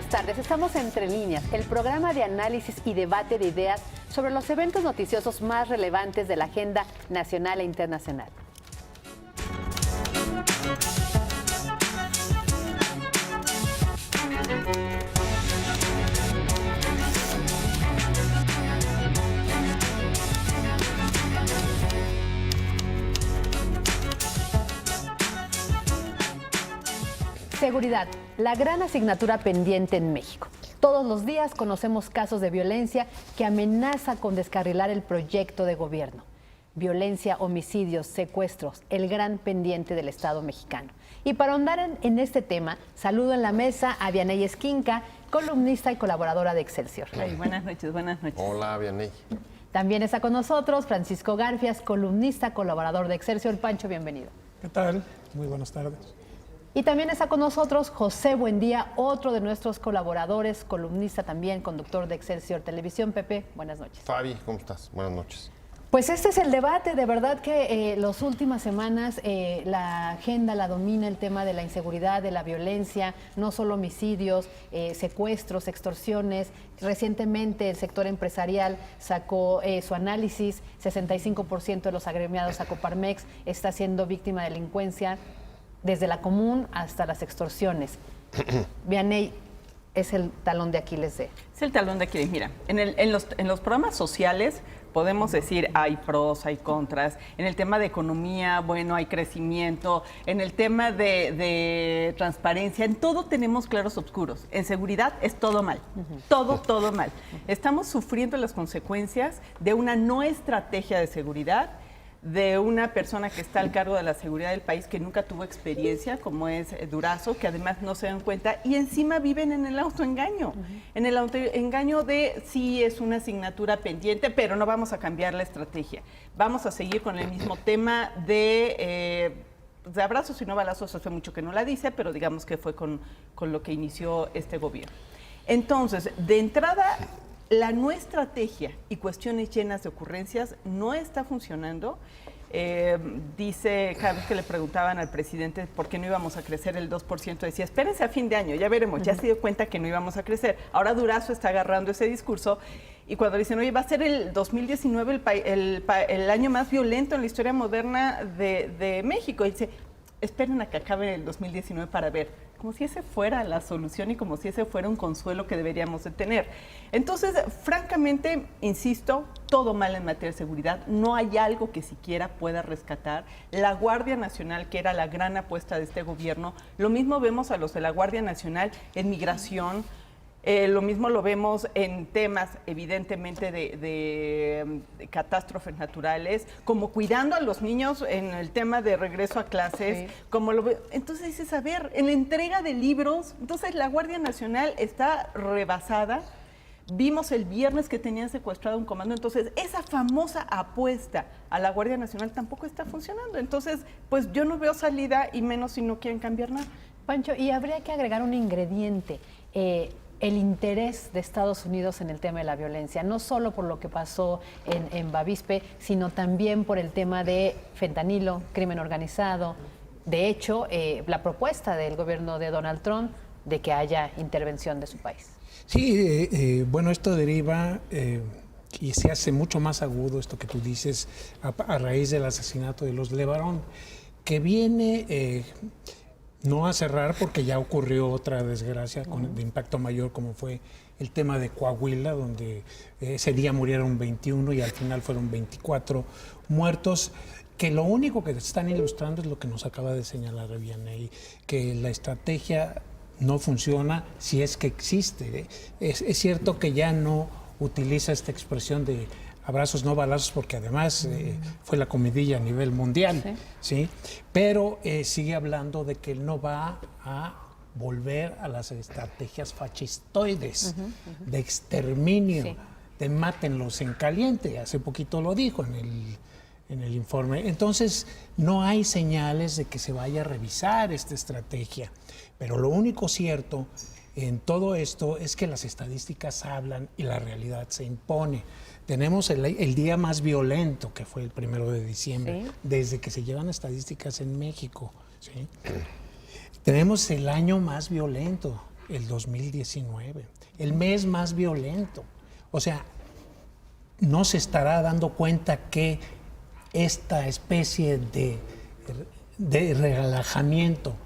buenas tardes. Estamos Entre Líneas, el programa de análisis y debate de ideas sobre los eventos noticiosos más relevantes de la agenda nacional e internacional. Seguridad, la gran asignatura pendiente en México. Todos los días conocemos casos de violencia que amenaza con descarrilar el proyecto de gobierno. Violencia, homicidios, secuestros, el gran pendiente del Estado mexicano. Y para ahondar en este tema, saludo en la mesa a Vianey Esquinca, columnista y colaboradora de Excelsior. Ay, buenas noches, buenas noches. Hola, Vianey. También está con nosotros Francisco Garfias, columnista, colaborador de Excelsior. Pancho, bienvenido. ¿Qué tal? Muy buenas tardes. Y también está con nosotros José Buendía, otro de nuestros colaboradores, columnista también, conductor de Excelsior Televisión. Pepe, buenas noches. Fabi, ¿cómo estás? Buenas noches. Pues este es el debate, de verdad que las últimas semanas la agenda la domina el tema de la inseguridad, de la violencia, no solo homicidios, secuestros, extorsiones. Recientemente el sector empresarial sacó su análisis, 65% de los agremiados a Coparmex está siendo víctima de delincuencia, desde la común hasta las extorsiones. Vianey, es el talón de Aquiles de... Es el talón de Aquiles. Mira, en los programas sociales podemos decir hay pros, hay contras. En el tema de economía, bueno, hay crecimiento. En el tema de transparencia, en todo tenemos claros oscuros. En seguridad es todo mal. Todo mal. Estamos sufriendo las consecuencias de una no estrategia de seguridad, de una persona que está al cargo de la seguridad del país que nunca tuvo experiencia, como es Durazo, que además no se dan cuenta y encima viven en el autoengaño. En el autoengaño de sí es una asignatura pendiente, pero no vamos a cambiar la estrategia. Vamos a seguir con el mismo tema de abrazos y no balazos. Hace mucho que no la dice, pero digamos que fue con lo que inició este gobierno. Entonces, de entrada, la no estrategia y cuestiones llenas de ocurrencias no está funcionando. Dice, cada vez que le preguntaban al presidente por qué no íbamos a crecer el 2%, decía, espérense a fin de año, ya veremos, ya se dio cuenta que no íbamos a crecer. Ahora Durazo está agarrando ese discurso y cuando dicen, oye, va a ser el 2019 el año más violento en la historia moderna de México, y dice, esperen a que acabe el 2019 para ver, como si ese fuera la solución y como si ese fuera un consuelo que deberíamos de tener. Entonces, francamente, insisto, todo mal en materia de seguridad, no hay algo que siquiera pueda rescatar. La Guardia Nacional, que era la gran apuesta de este gobierno, lo mismo vemos a los de la Guardia Nacional en migración. Lo mismo lo vemos en temas, evidentemente, de catástrofes naturales, como cuidando a los niños en el tema de regreso a clases. Sí. Entonces dices, a ver, en la entrega de libros, entonces la Guardia Nacional está rebasada. Vimos el viernes que tenían secuestrado un comando, entonces esa famosa apuesta a la Guardia Nacional tampoco está funcionando. Entonces, pues yo no veo salida y menos si no quieren cambiar nada. Pancho, y habría que agregar un ingrediente. El interés de Estados Unidos en el tema de la violencia, no solo por lo que pasó en Bavispe, sino también por el tema de fentanilo, crimen organizado. De hecho, la propuesta del gobierno de Donald Trump de que haya intervención de su país. Sí, bueno, esto deriva y se hace mucho más agudo esto que tú dices a raíz del asesinato de los Levarón, que viene... no a cerrar porque ya ocurrió otra desgracia de impacto mayor como fue el tema de Coahuila, donde ese día murieron 21 y al final fueron 24 muertos, que lo único que están ilustrando es lo que nos acaba de señalar Vianey, que la estrategia no funciona si es que existe. Es cierto que ya no utiliza esta expresión de abrazos no balazos, porque además fue la comidilla a nivel mundial, ¿sí? Pero sigue hablando de que él no va a volver a las estrategias fascistoides de exterminio, de mátenlos en caliente. Hace poquito lo dijo en el informe. Entonces, no hay señales de que se vaya a revisar esta estrategia. Pero lo único cierto en todo esto es que las estadísticas hablan y la realidad se impone. Tenemos el día más violento, que fue el 1 de diciembre, desde que se llevan estadísticas en México. ¿Sí? Tenemos el año más violento, el 2019, el mes más violento. O sea, no se estará dando cuenta que esta especie de relajamiento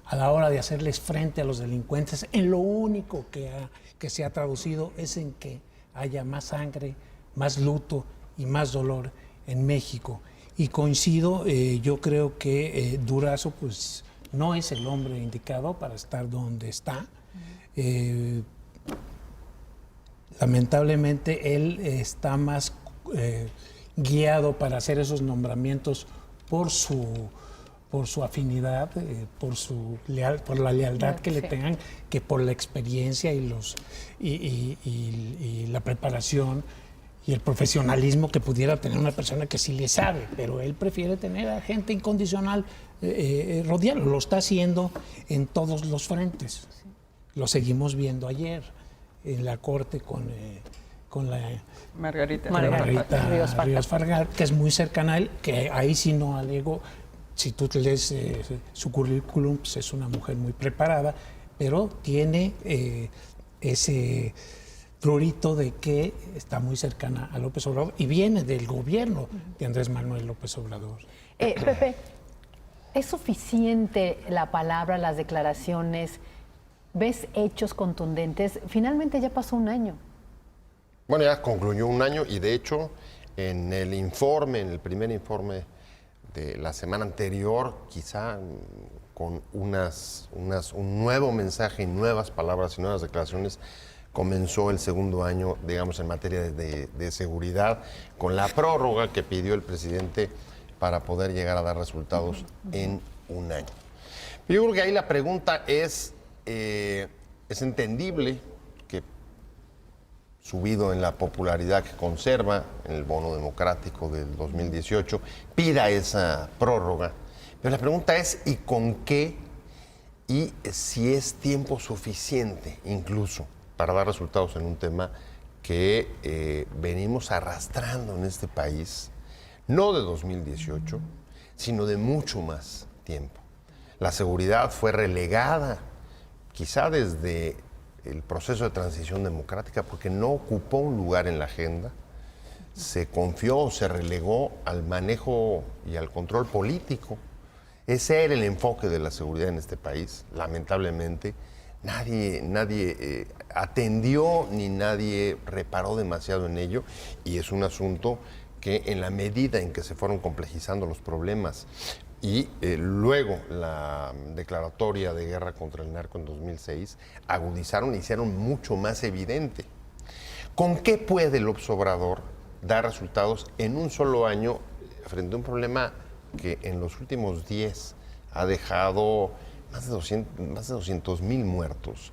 a la hora de hacerles frente a los delincuentes, en lo único que se ha traducido es en que haya más sangre, más luto y más dolor en México. Y coincido, yo creo que Durazo pues no es el hombre indicado para estar donde está. Lamentablemente él está más guiado para hacer esos nombramientos por su afinidad, por la lealtad que le tengan, que por la experiencia y la preparación y el profesionalismo que pudiera tener una persona que sí le sabe, pero él prefiere tener a gente incondicional rodearlo. Lo está haciendo en todos los frentes. Lo seguimos viendo ayer en la corte con la Margarita Ríos Fargal, que es muy cercana a él, que ahí sí no alego. Si tú lees su currículum, pues es una mujer muy preparada, pero tiene ese prurito de que está muy cercana a López Obrador y viene del gobierno de Andrés Manuel López Obrador. Pepe, ¿es suficiente la palabra, las declaraciones? ¿Ves hechos contundentes? Finalmente ya pasó un año. Bueno, ya concluyó un año y de hecho en el informe, en el primer informe de la semana anterior, quizá con un nuevo mensaje y nuevas palabras y nuevas declaraciones, comenzó el segundo año, digamos, en materia de seguridad, con la prórroga que pidió el presidente para poder llegar a dar resultados en un año. Yo creo que ahí la pregunta es entendible que, subido en la popularidad que conserva en el bono democrático del 2018, pida esa prórroga. Pero la pregunta es, ¿y con qué? Y si es tiempo suficiente, incluso, para dar resultados en un tema que venimos arrastrando en este país, no de 2018, sino de mucho más tiempo. La seguridad fue relegada, quizá desde el proceso de transición democrática, porque no ocupó un lugar en la agenda, se confió, se relegó al manejo y al control político. Ese era el enfoque de la seguridad en este país. Lamentablemente, nadie atendió ni nadie reparó demasiado en ello, y es un asunto que, en la medida en que se fueron complejizando los problemas y luego la declaratoria de guerra contra el narco en 2006, agudizaron y hicieron mucho más evidente. ¿Con qué puede el López Obrador dar resultados en un solo año frente a un problema que en los últimos 10 ha dejado más de 200,000 muertos,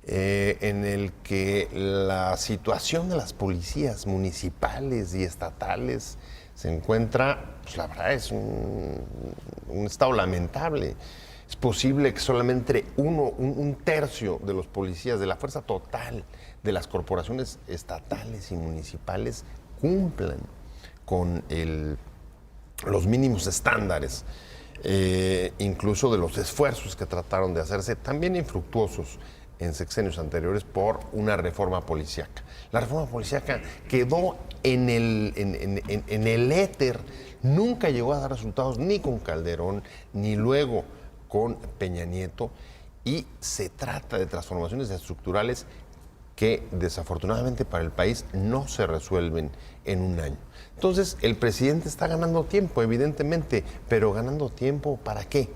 en el que la situación de las policías municipales y estatales se encuentra, pues la verdad es un estado lamentable? Es posible que solamente un tercio de los policías, de la fuerza total de las corporaciones estatales y municipales, cumplan con los mínimos estándares, incluso de los esfuerzos que trataron de hacerse, también infructuosos en sexenios anteriores, por una reforma policíaca. La reforma policíaca quedó en el éter, nunca llegó a dar resultados ni con Calderón, ni luego con Peña Nieto, y se trata de transformaciones estructurales que desafortunadamente para el país no se resuelven en un año. Entonces, el presidente está ganando tiempo, evidentemente, pero ¿ganando tiempo para qué?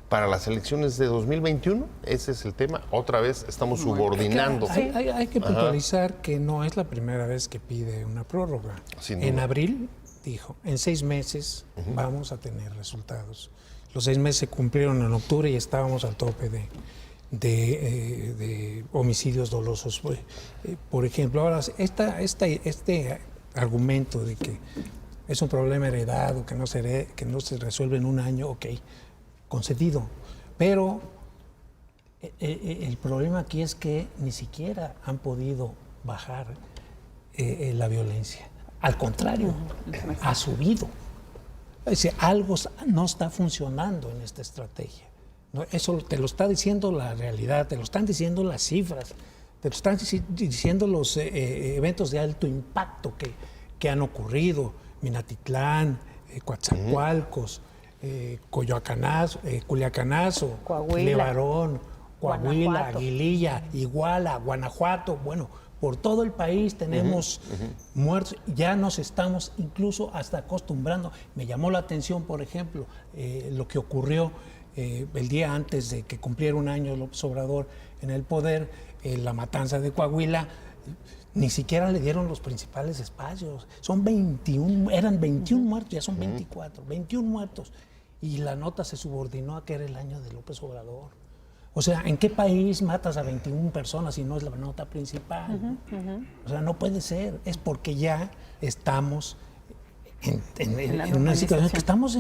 ¿Para las elecciones de 2021? Ese es el tema. Otra vez estamos subordinando. Hay que puntualizar que no es la primera vez que pide una prórroga. En abril dijo, en 6 meses vamos a tener resultados. Los 6 meses se cumplieron en octubre y estábamos al tope de homicidios dolosos. Por ejemplo, ahora, este argumento de que es un problema heredado, que no se resuelve en un año, ok, concedido. Pero el problema aquí es que ni siquiera han podido bajar la violencia. Al contrario, ha subido. Es decir, algo no está funcionando en esta estrategia. ¿no? Eso te lo está diciendo la realidad, te lo están diciendo las cifras, te lo están diciendo los eventos de alto impacto que han ocurrido. Minatitlán, Coatzacoalcos, Culiacanazo, Coahuila, Levarón, Coahuila, Guanajuato. Aguililla, Iguala, Guanajuato. Bueno, por todo el país tenemos muertos. Ya nos estamos incluso hasta acostumbrando. Me llamó la atención, por ejemplo, lo que ocurrió el día antes de que cumpliera un año López Obrador en el poder, la matanza de Coahuila. Ni siquiera le dieron los principales espacios. Son 21, eran 21 muertos, ya son 24, 21 muertos. Y la nota se subordinó a que era el año de López Obrador. O sea, ¿en qué país matas a 21 personas si no es la nota principal? O sea, no puede ser. Es porque ya estamos en una situación que estamos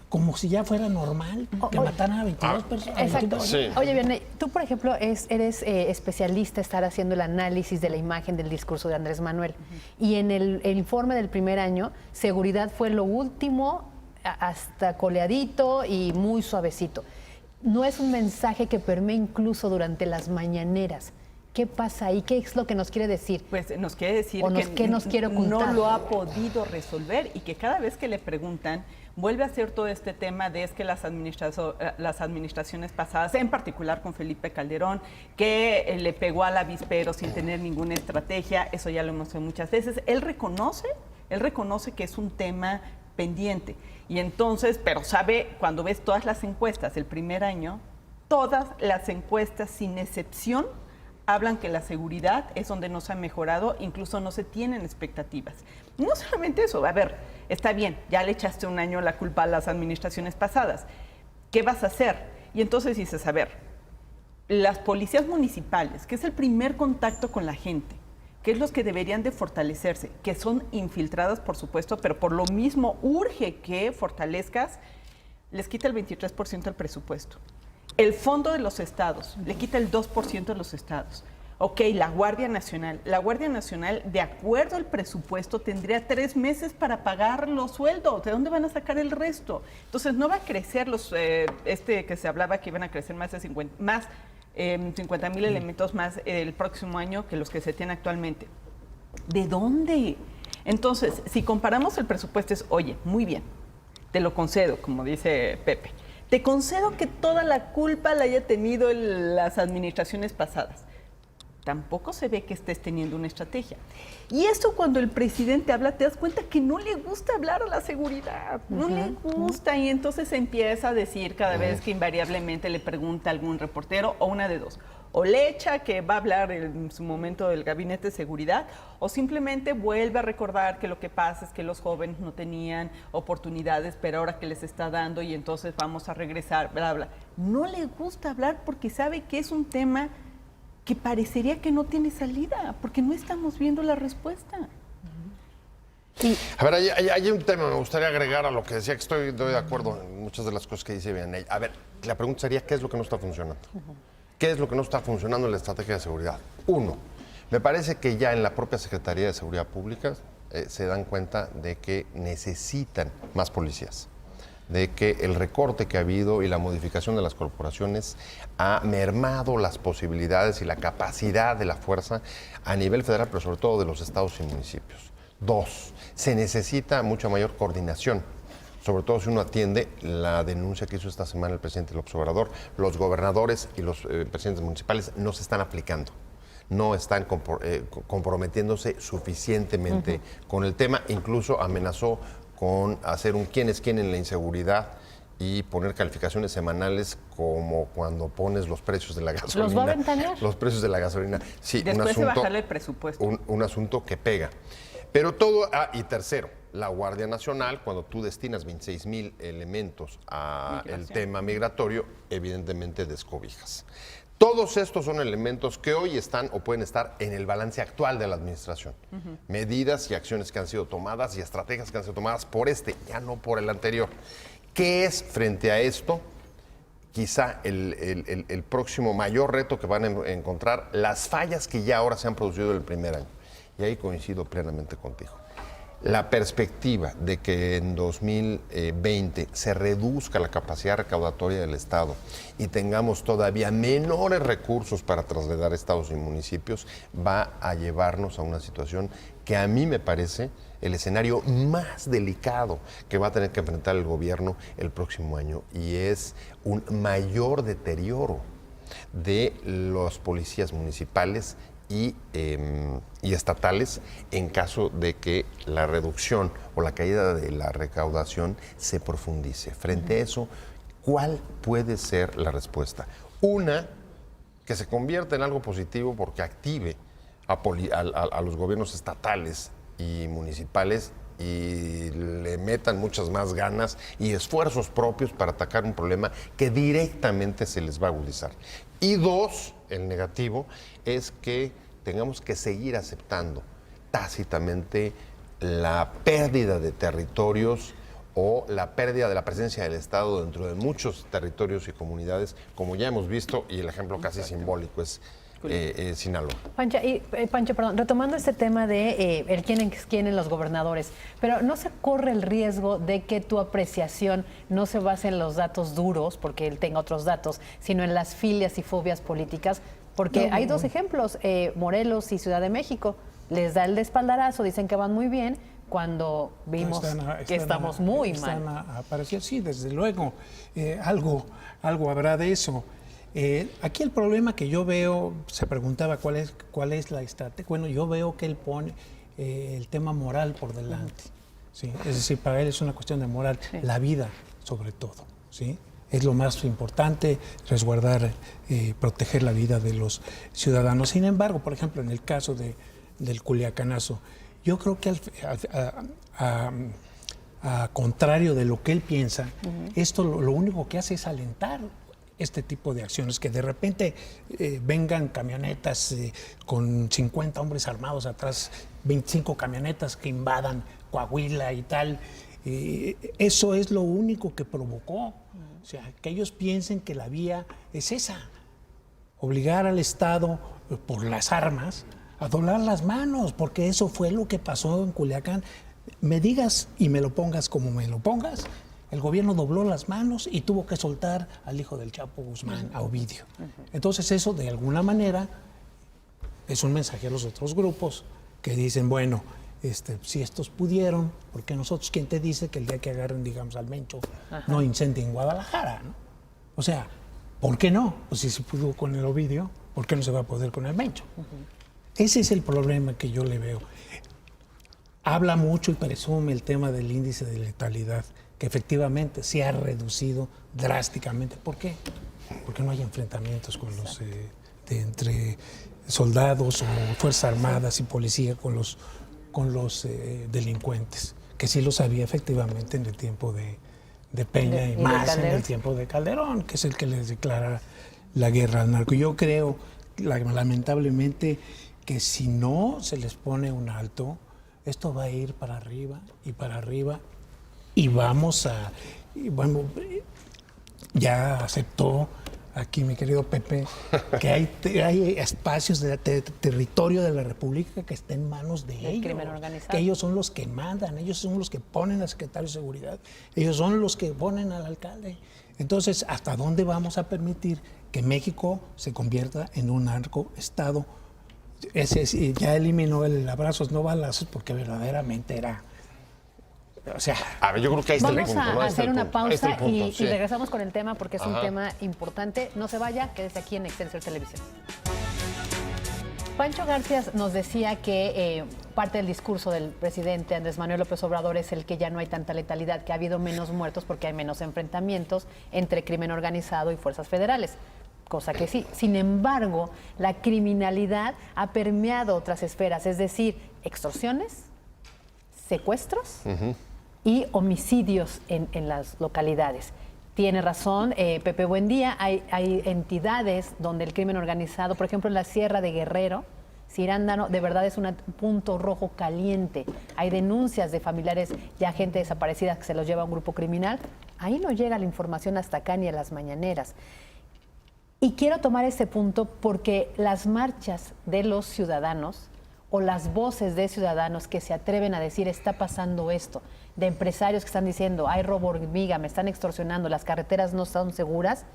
como si ya fuera normal que mataran a 22 personas. Exacto. Sí. Oye, Vianney, tú, por ejemplo, eres especialista, estar haciendo el análisis de la imagen del discurso de Andrés Manuel. Y en el informe del primer año, seguridad fue lo último, hasta coleadito y muy suavecito. No es un mensaje que permee incluso durante las mañaneras. ¿Qué pasa ahí? ¿Qué es lo que nos quiere decir? Pues nos quiere decir ¿qué nos quiere ocultar? no lo ha podido resolver y que cada vez que le preguntan vuelve a hacer todo este tema de es que las administraciones pasadas, en particular con Felipe Calderón, que le pegó al avispero sin tener ninguna estrategia, eso ya lo hemos hecho muchas veces. Él reconoce que es un tema pendiente y entonces, pero sabe, cuando ves todas las encuestas del primer año, todas las encuestas sin excepción hablan que la seguridad es donde no se ha mejorado, incluso no se tienen expectativas. No solamente eso, a ver, está bien, ya le echaste un año la culpa a las administraciones pasadas. ¿Qué vas a hacer? Y entonces dices, a ver, las policías municipales, que es el primer contacto con la gente, que es los que deberían de fortalecerse, que son infiltradas, por supuesto, pero por lo mismo urge que fortalezcas, les quita el 23% del presupuesto. El fondo de los estados le quita el 2% de los estados. Ok, la Guardia Nacional. La Guardia Nacional, de acuerdo al presupuesto, tendría 3 meses para pagar los sueldos. ¿De dónde van a sacar el resto? Entonces, no va a crecer los, que se hablaba que iban a crecer más de 50,000 elementos más el próximo año que los que se tienen actualmente. ¿De dónde? Entonces, si comparamos el presupuesto, es, oye, muy bien, te lo concedo, como dice Pepe. Te concedo que toda la culpa la haya tenido las administraciones pasadas. Tampoco se ve que estés teniendo una estrategia. Y esto cuando el presidente habla, te das cuenta que no le gusta hablar a la seguridad, no le gusta. Y entonces empieza a decir cada vez que invariablemente le pregunta a algún reportero, o una de dos. O le echa que va a hablar en su momento del gabinete de seguridad, o simplemente vuelve a recordar que lo que pasa es que los jóvenes no tenían oportunidades, pero ahora que les está dando y entonces vamos a regresar, bla, bla. No le gusta hablar porque sabe que es un tema que parecería que no tiene salida, porque no estamos viendo la respuesta. A ver, hay un tema, me gustaría agregar a lo que decía, que estoy de acuerdo en muchas de las cosas que dice Vianney. A ver, la pregunta sería, ¿qué es lo que no está funcionando? ¿Qué es lo que no está funcionando en la estrategia de seguridad? Uno, me parece que ya en la propia Secretaría de Seguridad Pública se dan cuenta de que necesitan más policías, de que el recorte que ha habido y la modificación de las corporaciones ha mermado las posibilidades y la capacidad de la fuerza a nivel federal, pero sobre todo de los estados y municipios. Dos, se necesita mucha mayor coordinación, sobre todo si uno atiende la denuncia que hizo esta semana el presidente López Obrador. Los gobernadores y los presidentes municipales no se están aplicando, no están comprometiéndose suficientemente con el tema, incluso amenazó con hacer un quién es quién en la inseguridad y poner calificaciones semanales como cuando pones los precios de la gasolina. ¿Los va a ventanear? Los precios de la gasolina. Sí, después de bajarle el presupuesto. Un asunto que pega. Pero todo, y tercero, la Guardia Nacional, cuando tú destinas 26,000 elementos al tema migratorio, evidentemente descobijas. Todos estos son elementos que hoy están o pueden estar en el balance actual de la administración. Medidas y acciones que han sido tomadas y estrategias que han sido tomadas por ya no por el anterior. ¿Qué es frente a esto? Quizá el próximo mayor reto que van a encontrar, las fallas que ya ahora se han producido en el primer año. Y ahí coincido plenamente contigo. La perspectiva de que en 2020 se reduzca la capacidad recaudatoria del Estado y tengamos todavía menores recursos para trasladar estados y municipios va a llevarnos a una situación que a mí me parece el escenario más delicado que va a tener que enfrentar el gobierno el próximo año, y es un mayor deterioro de los policías municipales y estatales en caso de que la reducción o la caída de la recaudación se profundice. Frente a eso, ¿cuál puede ser la respuesta? Una, que se convierta en algo positivo porque active a los gobiernos estatales y municipales y le metan muchas más ganas y esfuerzos propios para atacar un problema que directamente se les va a agudizar. Y dos, el negativo, es que tengamos que seguir aceptando tácitamente la pérdida de territorios o la pérdida de la presencia del Estado dentro de muchos territorios y comunidades, como ya hemos visto, y el ejemplo casi simbólico es Sinaloa. Pancho, perdón, retomando este tema de el quién es quién en los gobernadores, pero ¿no se corre el riesgo de que tu apreciación no se base en los datos duros, porque él tenga otros datos, sino en las filias y fobias políticas? Porque hay dos ejemplos, Morelos y Ciudad de México. Les da el espaldarazo, dicen que van muy bien, cuando vimos que estamos muy mal. Sí, desde luego, algo habrá de eso. Aquí el problema que yo veo, se preguntaba cuál es la estrategia. Bueno, yo veo que él pone el tema moral por delante. ¿Sí? Es decir, para él es una cuestión de moral, la vida sobre todo. ¿Sí? Es lo más importante, resguardar, proteger la vida de los ciudadanos. Sin embargo, por ejemplo, en el caso del Culiacanazo, yo creo que a contrario de lo que él piensa, esto lo único que hace es alentar este tipo de acciones, que de repente vengan camionetas con 50 hombres armados atrás, 25 camionetas que invadan Coahuila y tal. Eso es lo único que provocó. O sea, que ellos piensen que la vía es esa, obligar al Estado por las armas a doblar las manos, porque eso fue lo que pasó en Culiacán. Me digas y me lo pongas como me lo pongas, el gobierno dobló las manos y tuvo que soltar al hijo del Chapo Guzmán, a Ovidio. Entonces eso, de alguna manera, es un mensaje a los otros grupos que dicen, bueno, si estos pudieron, porque nosotros, ¿quién te dice que el día que agarren, digamos, al Mencho, no incendien Guadalajara, ¿no? O sea, ¿por qué no? Pues si se pudo con el Ovidio, ¿por qué no se va a poder con el Mencho? Ese es el problema que yo le veo. Habla mucho y presume el tema del índice de letalidad, que efectivamente se ha reducido drásticamente. ¿Por qué? Porque no hay enfrentamientos con los entre soldados o Fuerzas Armadas y policía con los delincuentes, que sí los había efectivamente en el tiempo de Peña y más en el tiempo de Calderón, que es el que les declara la guerra al narco. Yo creo, lamentablemente, que si no se les pone un alto, esto va a ir para arriba y para arriba. Y bueno, ya aceptó aquí mi querido Pepe que hay espacios de territorio de la República que está en manos de ellos. Crimen organizado. Que ellos son los que mandan, ellos son los que ponen al secretario de Seguridad, ellos son los que ponen al alcalde. Entonces, ¿hasta dónde vamos a permitir que México se convierta en un narcoestado? Ya eliminó el abrazos no balazos porque verdaderamente era... O sea, a ver, yo creo que ahí está el punto. Vamos a hacer una pausa y sí. regresamos con el tema porque es un tema importante. No se vaya, quédese aquí en Excelsior Televisión. Pancho García nos decía que parte del discurso del presidente Andrés Manuel López Obrador es el que ya no hay tanta letalidad, que ha habido menos muertos porque hay menos enfrentamientos entre crimen organizado y fuerzas federales. Cosa que sí. Sin embargo, la criminalidad ha permeado otras esferas, es decir, extorsiones, secuestros y homicidios en las localidades. Tiene razón, Pepe Buendía, hay entidades donde el crimen organizado, por ejemplo en la Sierra de Guerrero, Cirándano, de verdad es un punto rojo caliente. Hay denuncias de familiares, ya gente desaparecida que se los lleva a un grupo criminal. Ahí no llega la información hasta acá ni a las mañaneras. Y quiero tomar este punto porque las marchas de los ciudadanos o las voces de ciudadanos que se atreven a decir está pasando esto, de empresarios que están diciendo hay robo hormiga, me están extorsionando, las carreteras no son seguras,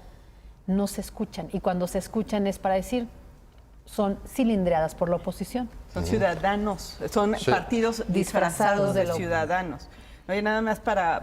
no se escuchan. Y cuando se escuchan es para decir, son cilindreadas por la oposición. Son ciudadanos, son partidos disfrazados de ciudadanos. Oye, nada más para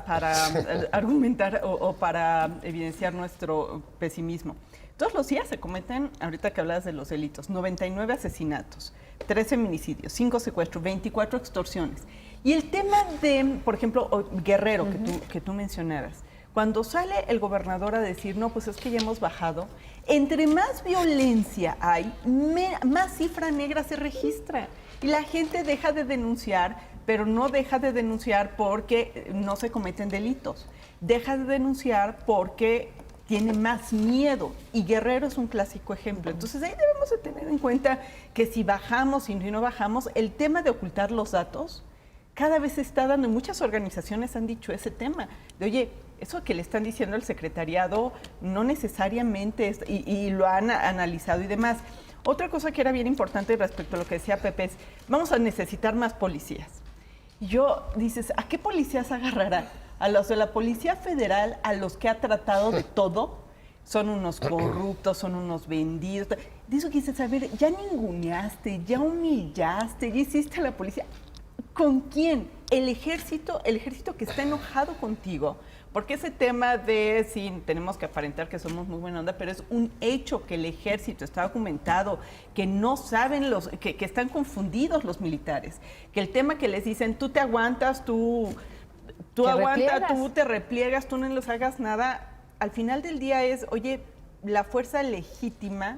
argumentar o para evidenciar nuestro pesimismo. Todos los días se cometen, ahorita que hablabas de los delitos, 99 asesinatos, 3 feminicidios, 5 secuestros, 24 extorsiones. Y el tema de, por ejemplo, Guerrero, que tú mencionabas, cuando sale el gobernador a decir, no, pues es que ya hemos bajado, entre más violencia hay, más cifra negra se registra. Y la gente deja de denunciar, pero no deja de denunciar porque no se cometen delitos. Deja de denunciar porque tiene más miedo. Y Guerrero es un clásico ejemplo. Entonces ahí debemos de tener en cuenta que si bajamos y no bajamos, el tema de ocultar los datos cada vez se está dando, y muchas organizaciones han dicho ese tema, de oye, eso que le están diciendo al secretariado no necesariamente es, y lo han analizado y demás. Otra cosa que era bien importante respecto a lo que decía Pepe es, vamos a necesitar más policías. Y dices, ¿a qué policías agarrará? ¿A los de la Policía Federal, a los que ha tratado de todo? Son unos corruptos, son unos vendidos. De eso que dices, a ver, ya ninguneaste, ya humillaste, ya hiciste a la policía. ¿Con quién? El ejército que está enojado contigo. Porque ese tema de, sí, tenemos que aparentar que somos muy buena onda, pero es un hecho que el ejército está documentado, que no saben que están confundidos los militares. Que el tema que les dicen, tú te aguantas, tú aguantas, tú te repliegas, tú no les hagas nada. Al final del día es, oye, la fuerza legítima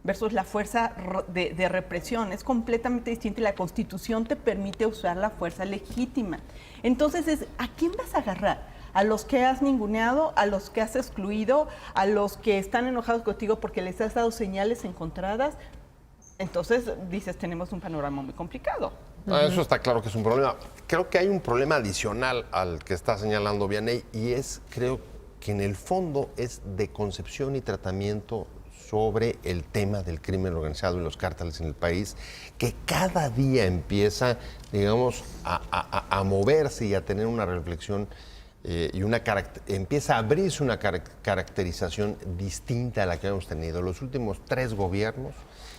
versus la fuerza de represión es completamente distinta y la Constitución te permite usar la fuerza legítima. Entonces, ¿a quién vas a agarrar? ¿A los que has ninguneado? ¿A los que has excluido? ¿A los que están enojados contigo porque les has dado señales encontradas? Entonces, dices, tenemos un panorama muy complicado. Eso está claro que es un problema. Creo que hay un problema adicional al que está señalando Vianey y creo que en el fondo es de concepción y tratamiento sobre el tema del crimen organizado y los cárteles en el país, que cada día empieza, digamos, a moverse y a tener una reflexión y empieza a abrirse una caracterización distinta a la que hemos tenido. Los últimos 3 gobiernos,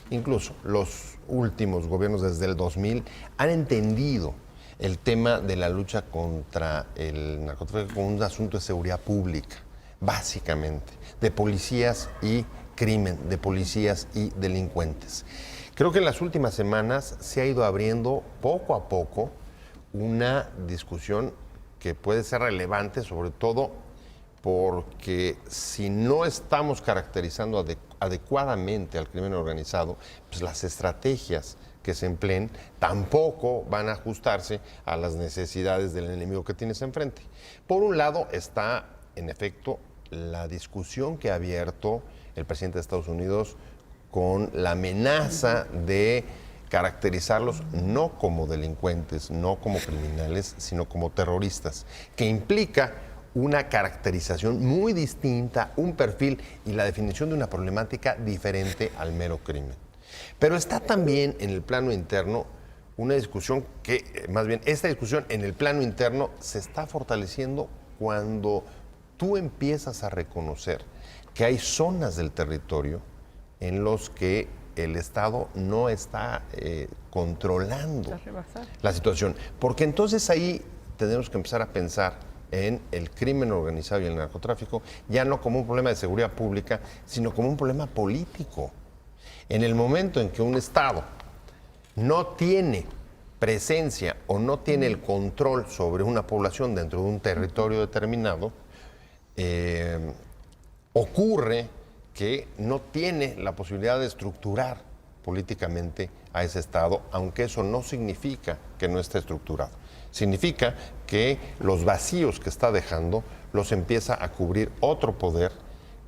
incluso los últimos gobiernos desde el 2000, han entendido el tema de la lucha contra el narcotráfico como un asunto de seguridad pública, básicamente, de policías y crimen, de policías y delincuentes. Creo que en las últimas semanas se ha ido abriendo poco a poco una discusión que puede ser relevante, sobre todo porque si no estamos caracterizando adecuadamente al crimen organizado, pues las estrategias que se empleen tampoco van a ajustarse a las necesidades del enemigo que tienes enfrente. Por un lado está, en efecto, la discusión que ha abierto el presidente de Estados Unidos con la amenaza de caracterizarlos no como delincuentes, no como criminales, sino como terroristas, que implica una caracterización muy distinta, un perfil y la definición de una problemática diferente al mero crimen. Pero está también en el plano interno una discusión que, más bien, esta discusión en el plano interno se está fortaleciendo cuando tú empiezas a reconocer que hay zonas del territorio en los que el Estado no está controlando la situación. Porque entonces ahí tenemos que empezar a pensar en el crimen organizado y el narcotráfico, ya no como un problema de seguridad pública, sino como un problema político. En el momento en que un Estado no tiene presencia o no tiene el control sobre una población dentro de un territorio determinado, ocurre que no tiene la posibilidad de estructurar políticamente a ese Estado, aunque eso no significa que no esté estructurado. Significa que los vacíos que está dejando los empieza a cubrir otro poder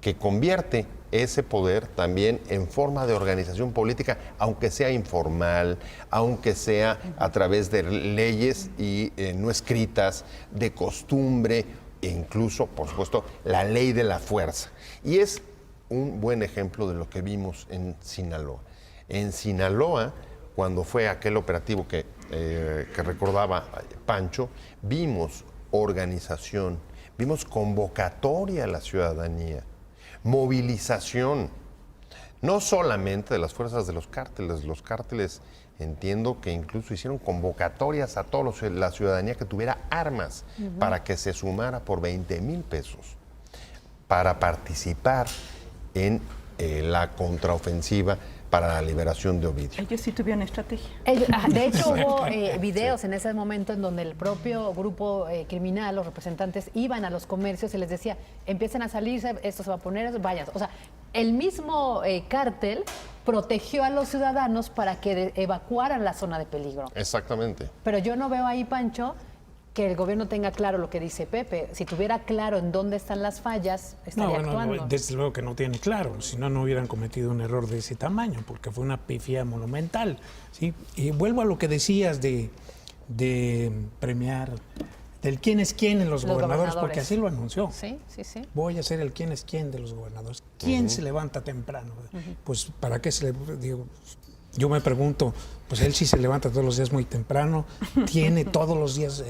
que convierte ese poder también en forma de organización política, aunque sea informal, aunque sea a través de leyes y no escritas, de costumbre, e incluso, por supuesto, la ley de la fuerza. Y es un buen ejemplo de lo que vimos en Sinaloa. En Sinaloa cuando fue aquel operativo que recordaba Pancho, vimos organización, vimos convocatoria a la ciudadanía, movilización, no solamente de las fuerzas de los cárteles entiendo que incluso hicieron convocatorias a toda la ciudadanía que tuviera armas para que se sumara por 20,000 pesos para participar en la contraofensiva para la liberación de Ovidio. Ellos sí tuvieron estrategia. De hecho, hubo videos en ese momento en donde el propio grupo criminal, los representantes, iban a los comercios y les decía, empiecen a salirse, esto se va a poner, vayan. O sea, el mismo cártel protegió a los ciudadanos para que evacuaran la zona de peligro. Exactamente. Pero yo no veo ahí, Pancho, que el gobierno tenga claro lo que dice Pepe. Si tuviera claro en dónde están las fallas, estaría actuando. No, desde luego que no tiene claro, si no, no hubieran cometido un error de ese tamaño, porque fue una pifia monumental, ¿sí? Y vuelvo a lo que decías de premiar, del quién es quién en los gobernadores, porque así lo anunció. Sí. Voy a ser el quién es quién de los gobernadores. ¿Quién se levanta temprano? Pues, ¿para qué se le...? Digo, yo me pregunto, pues él sí se levanta todos los días muy temprano, tiene todos los días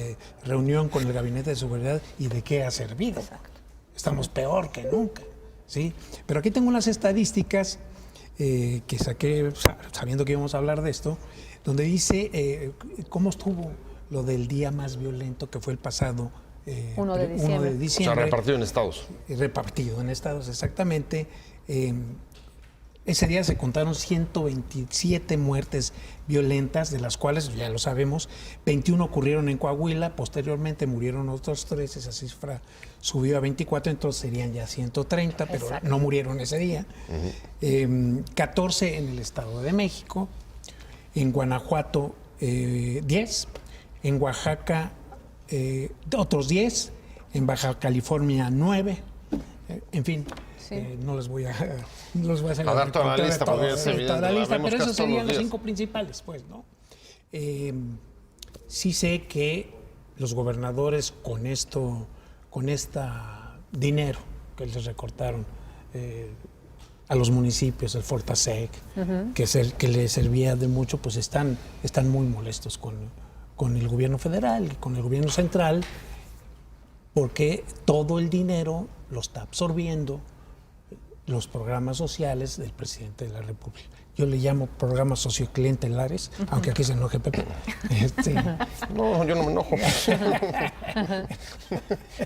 reunión con el Gabinete de Seguridad, ¿y de qué ha servido? Exacto. Estamos peor que nunca, ¿sí? Pero aquí tengo unas estadísticas que saqué sabiendo que íbamos a hablar de esto, donde dice cómo estuvo lo del día más violento, que fue el pasado 1 de diciembre. 1 de diciembre. O sea, repartido en estados. Repartido en estados, exactamente. Ese día se contaron 127 muertes violentas, de las cuales, ya lo sabemos, 21 ocurrieron en Coahuila, posteriormente murieron otros 3, esa cifra subió a 24, entonces serían ya 130, pero exacto, no murieron ese día. 14 en el Estado de México, en Guanajuato 10, en Oaxaca otros 10, en Baja California 9, en fin. No les voy a hacer dar toda la lista, porque es evidente, toda la lista, vemos pero casi esos todos serían los los días. 5 principales, pues, ¿no? Sí sé que los gobernadores con esta dinero que les recortaron a los municipios, el Fortasec, que les servía de mucho, pues están muy molestos con el gobierno federal y con el gobierno central, porque todo el dinero lo está absorbiendo los programas sociales del presidente de la República. Yo le llamo programas socioclientelares, aunque aquí se enoje Pepe. No, yo no me enojo.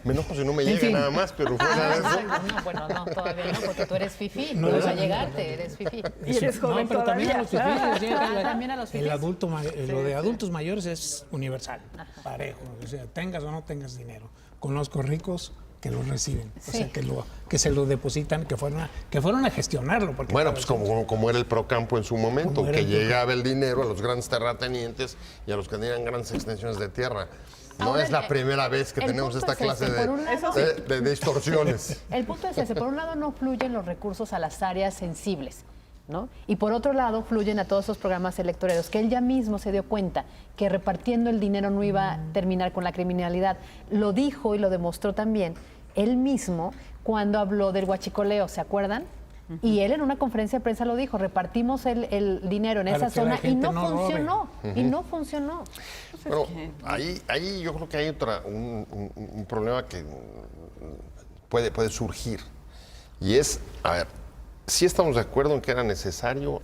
Me enojo si no me llega nada más, pero fuera de eso. No, bueno, no, todavía no, porque tú eres fifí, No, no va a no, llegarte, eres fifí. Y eres joven pero también a los todavía. fifís, También a los el fifís. adulto, lo de adultos mayores es universal, parejo. O sea, tengas o no tengas dinero. Conozco ricos que lo reciben, o sea, que se lo depositan, que fueron a gestionarlo. Porque Bueno, pues como era el Procampo en su momento, Como era que el Procampo. llegaba el dinero a los grandes terratenientes y a los que tenían grandes extensiones de tierra. No Ahora, es la primera vez que el tenemos punto esta es clase ese, por un lado- de distorsiones. El punto es ese, por un lado no fluyen los recursos a las áreas sensibles, ¿no? Y por otro lado fluyen a todos esos programas electoreros, que él ya mismo se dio cuenta que repartiendo el dinero no iba a terminar con la criminalidad. Lo dijo y lo demostró también él mismo cuando habló del huachicoleo, ¿se acuerdan? Y él en una conferencia de prensa lo dijo, repartimos el dinero en Para esa que la zona y gente no no robe. funcionó, y no funcionó. Bueno, ahí yo creo que hay un problema que puede surgir. Y es, a ver, sí estamos de acuerdo en que era necesario,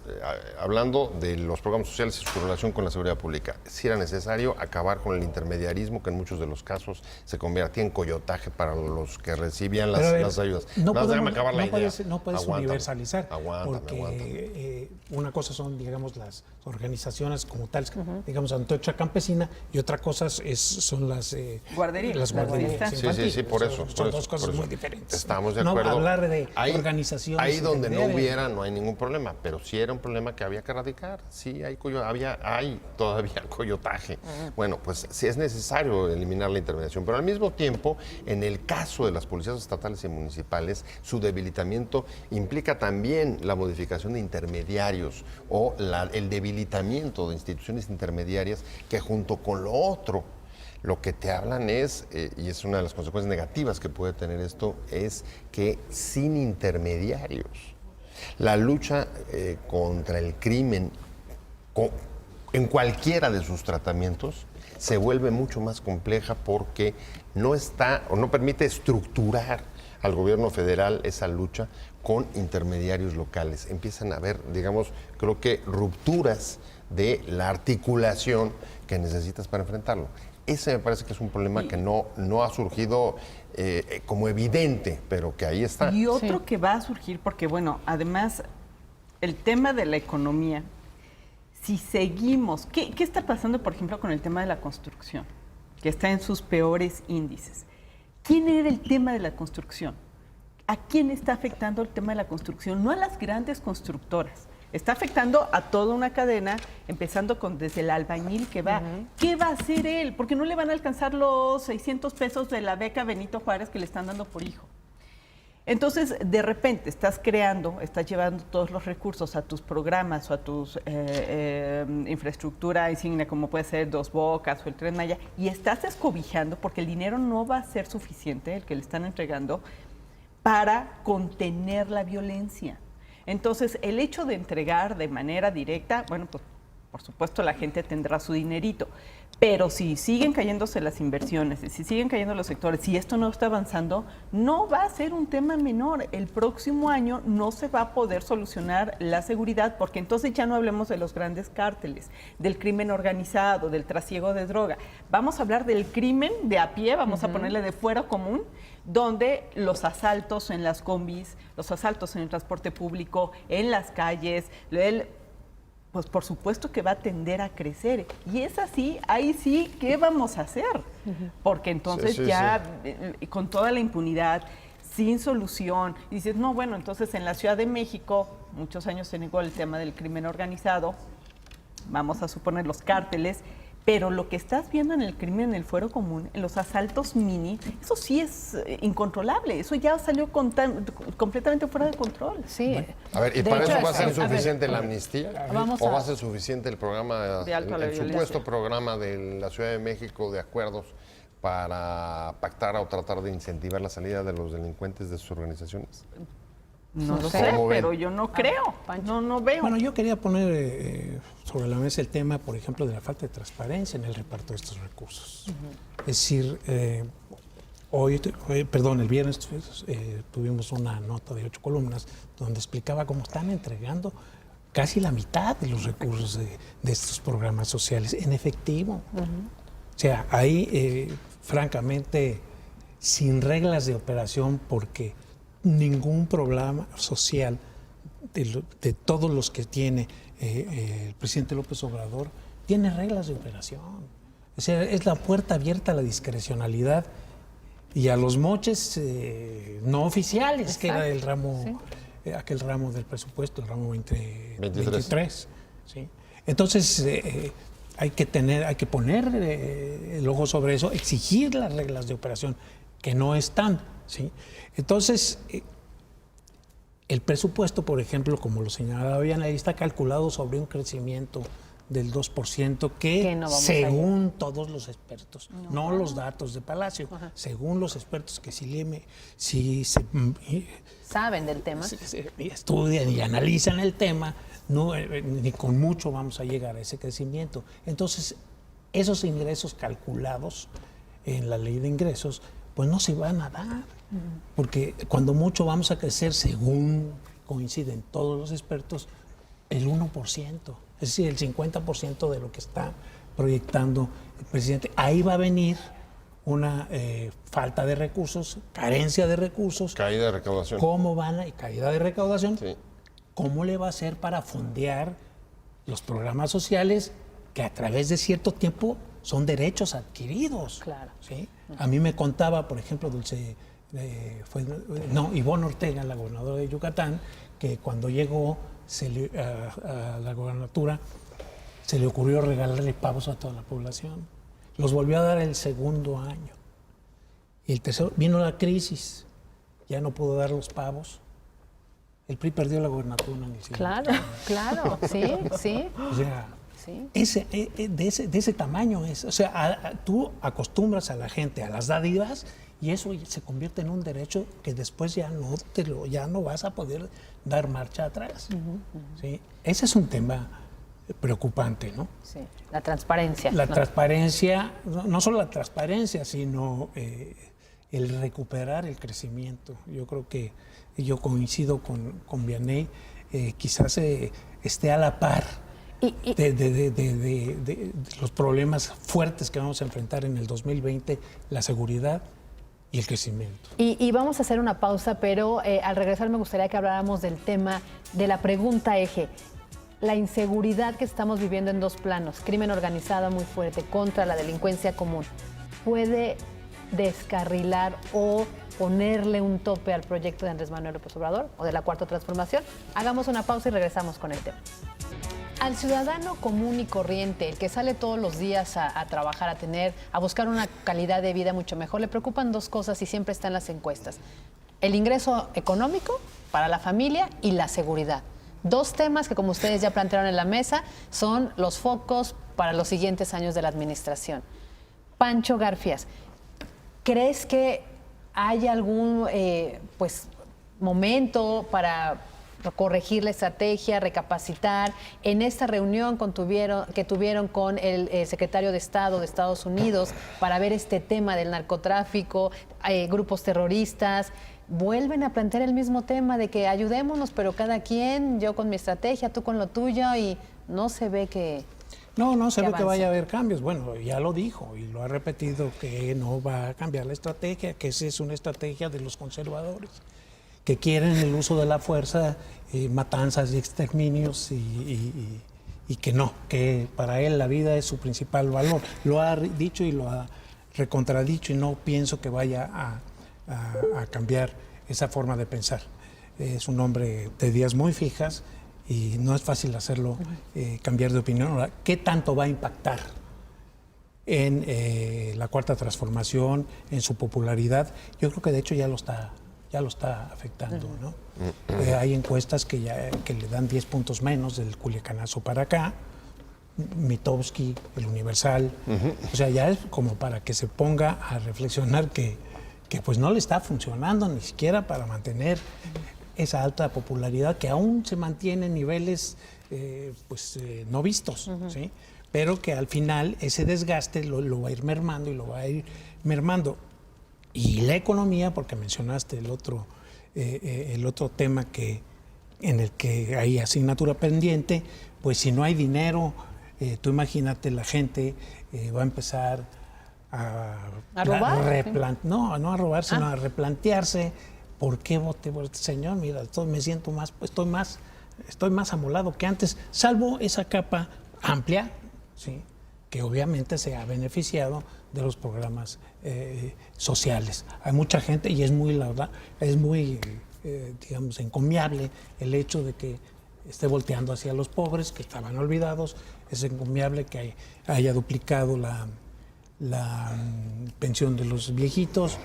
hablando de los programas sociales y su relación con la seguridad pública, sí era necesario acabar con el intermediarismo que en muchos de los casos se convertía en coyotaje para los que recibían Pero a ver, las ayudas. No Nada más déjame podemos- acabar la no idea. puedes, no puedes Aguántame, universalizar, aguántame. porque una cosa son, digamos, las organizaciones como tales, digamos, Antorcha Campesina, y otra cosa son las Guarderías, las las guarderías guarderías. infantiles. Sí, por eso. Son dos cosas muy diferentes. Estamos de No acuerdo. hablar de organizaciones Ahí donde no intermediarias. hubiera, no hay ningún problema, pero sí era un problema que había que erradicar. Sí, hay todavía coyotaje. Bueno, pues sí es necesario eliminar la intermediación, pero al mismo tiempo, en el caso de las policías estatales y municipales, su debilitamiento implica también la modificación de intermediarios o el debilitamiento de instituciones intermediarias que junto con lo otro, lo que te hablan es, y es una de las consecuencias negativas que puede tener esto, es que sin intermediarios, la lucha contra el crimen en cualquiera de sus tratamientos, se vuelve mucho más compleja porque no está o no permite estructurar al gobierno federal esa lucha con intermediarios locales. Empiezan a haber, digamos, creo que rupturas de la articulación que necesitas para enfrentarlo. Ese me parece que es un problema que no ha surgido como evidente, pero que ahí está. Y otro que va a surgir, porque bueno, además, el tema de la economía, si seguimos, ¿qué está pasando, por ejemplo, con el tema de la construcción? Que está en sus peores índices. ¿Quién era el tema de la construcción? ¿A quién está afectando el tema de la construcción? No a las grandes constructoras. Está afectando a toda una cadena, empezando desde el albañil que va. ¿Qué va a hacer él? Porque no le van a alcanzar los 600 pesos de la beca Benito Juárez que le están dando por hijo. Entonces, de repente, estás llevando todos los recursos a tus programas o a tus infraestructura insignia, como puede ser Dos Bocas o el Tren Maya, y estás escobijando porque el dinero no va a ser suficiente, el que le están entregando, para contener la violencia. Entonces, el hecho de entregar de manera directa, bueno, pues por supuesto la gente tendrá su dinerito, pero si siguen cayéndose las inversiones, si siguen cayendo los sectores, si esto no está avanzando, no va a ser un tema menor. El próximo año no se va a poder solucionar la seguridad, porque entonces ya no hablemos de los grandes cárteles, del crimen organizado, del trasiego de droga. Vamos a hablar del crimen de a pie, vamos a ponerle de fuero común, donde los asaltos en las combis, los asaltos en el transporte público, en las calles, pues por supuesto que va a tender a crecer. Y es así, ahí sí, ¿qué vamos a hacer? Porque entonces con toda la impunidad, sin solución, y dices, no, bueno, entonces en la Ciudad de México, muchos años se negó el tema del crimen organizado, vamos a suponer los cárteles, pero lo que estás viendo en el crimen, en el fuero común, en los asaltos mini, eso sí es incontrolable. Eso ya salió completamente fuera de control. Sí. Bueno, a ver, ¿y para eso va a ser suficiente la amnistía? ¿O va a ser suficiente el programa, el supuesto programa de la Ciudad de México de acuerdos para pactar o tratar de incentivar la salida de los delincuentes de sus organizaciones? No lo sé, pero yo no creo, no veo. Bueno, yo quería poner sobre la mesa el tema, por ejemplo, de la falta de transparencia en el reparto de estos recursos. Es decir, el viernes tuvimos una nota de 8 columnas donde explicaba cómo están entregando casi la mitad de los recursos de estos programas sociales en efectivo. O sea, ahí, francamente, sin reglas de operación, porque ningún programa social de todos los que tiene el presidente López Obrador tiene reglas de operación. O sea, es la puerta abierta a la discrecionalidad y a los moches no oficiales. Exacto. Que era el ramo, aquel ramo del presupuesto, el ramo 23. ¿Sí? Entonces, hay que poner el ojo sobre eso, exigir las reglas de operación que no están. ¿Sí? Entonces, el presupuesto, por ejemplo, como lo señalaba bien, ahí está calculado sobre un crecimiento del 2% que según todos los expertos, no los datos de Palacio, según los expertos que saben del tema, estudian y analizan el tema, ni con mucho vamos a llegar a ese crecimiento. Entonces, esos ingresos calculados en la ley de ingresos, pues no se van a dar, porque cuando mucho vamos a crecer, según coinciden todos los expertos, el 1%, es decir, el 50% de lo que está proyectando el presidente. Ahí va a venir una falta de recursos, carencia de recursos. Caída de recaudación. Caída de recaudación. Sí. ¿Cómo le va a hacer para fondear los programas sociales que a través de cierto tiempo son derechos adquiridos? Claro. ¿Sí? A mí me contaba, por ejemplo, Ivonne Ortega, la gobernadora de Yucatán, que cuando llegó a la gobernatura se le ocurrió regalarle pavos a toda la población. Los volvió a dar el segundo año. Y el tercero, vino la crisis, ya no pudo dar los pavos. El PRI perdió la gobernatura. Claro, sí. O sea, de ese tamaño es. O sea, tú acostumbras a la gente a las dádivas y eso se convierte en un derecho que después ya no vas a poder dar marcha atrás. ¿Sí? Ese es un tema preocupante, ¿no? Sí, la transparencia. La ¿no? transparencia, no solo la transparencia, sino el recuperar el crecimiento. Yo creo que yo coincido con Vianney, quizás esté a la par de los problemas fuertes que vamos a enfrentar en el 2020, la seguridad y el crecimiento. Y vamos a hacer una pausa, pero al regresar me gustaría que habláramos del tema de la pregunta eje. La inseguridad que estamos viviendo en dos planos, crimen organizado muy fuerte contra la delincuencia común, ¿puede descarrilar o ponerle un tope al proyecto de Andrés Manuel López Obrador o de la Cuarta Transformación? Hagamos una pausa y regresamos con el tema. Al ciudadano común y corriente, el que sale todos los días a trabajar, a buscar una calidad de vida mucho mejor, le preocupan dos cosas y siempre están en las encuestas: el ingreso económico para la familia y la seguridad. Dos temas que, como ustedes ya plantearon en la mesa, son los focos para los siguientes años de la administración. Pancho Garfias, ¿crees que hay algún momento para corregir la estrategia, recapacitar? En esta reunión que tuvieron con el secretario de Estado de Estados Unidos para ver este tema del narcotráfico, grupos terroristas, vuelven a plantear el mismo tema de que ayudémonos, pero cada quien, yo con mi estrategia, tú con lo tuyo, y no se ve que... No se ve avance. que vaya a haber cambios. Bueno, ya lo dijo y lo ha repetido, que no va a cambiar la estrategia, que esa es una estrategia de los conservadores, que quieren el uso de la fuerza, matanzas y exterminios, y que no, que para él la vida es su principal valor. Lo ha dicho y lo ha recontradicho, y no pienso que vaya a cambiar esa forma de pensar. Es un hombre de ideas muy fijas y no es fácil hacerlo cambiar de opinión. Ahora, ¿qué tanto va a impactar en la Cuarta Transformación, en su popularidad? Yo creo que de hecho ya lo está afectando, ¿no? Hay encuestas que le dan 10 puntos menos del Culiacanazo para acá. Mitofsky, el Universal. O sea, ya es como para que se ponga a reflexionar que pues no le está funcionando ni siquiera para mantener esa alta popularidad, que aún se mantiene en niveles no vistos, ¿sí? Pero que al final ese desgaste lo va a ir mermando y lo va a ir mermando. Y la economía, porque mencionaste el otro tema en el que hay asignatura pendiente, pues si no hay dinero, tú imagínate, la gente va a empezar ¿A robar? No a robar, sino a replantearse: ¿por qué voté por este señor? Mira, me siento más, estoy más amolado que antes, salvo esa capa amplia, ¿sí?, que obviamente se ha beneficiado de los programas sociales. Hay mucha gente, y es muy digamos, encomiable el hecho de que esté volteando hacia los pobres, que estaban olvidados. Es encomiable que haya duplicado la pensión de los viejitos,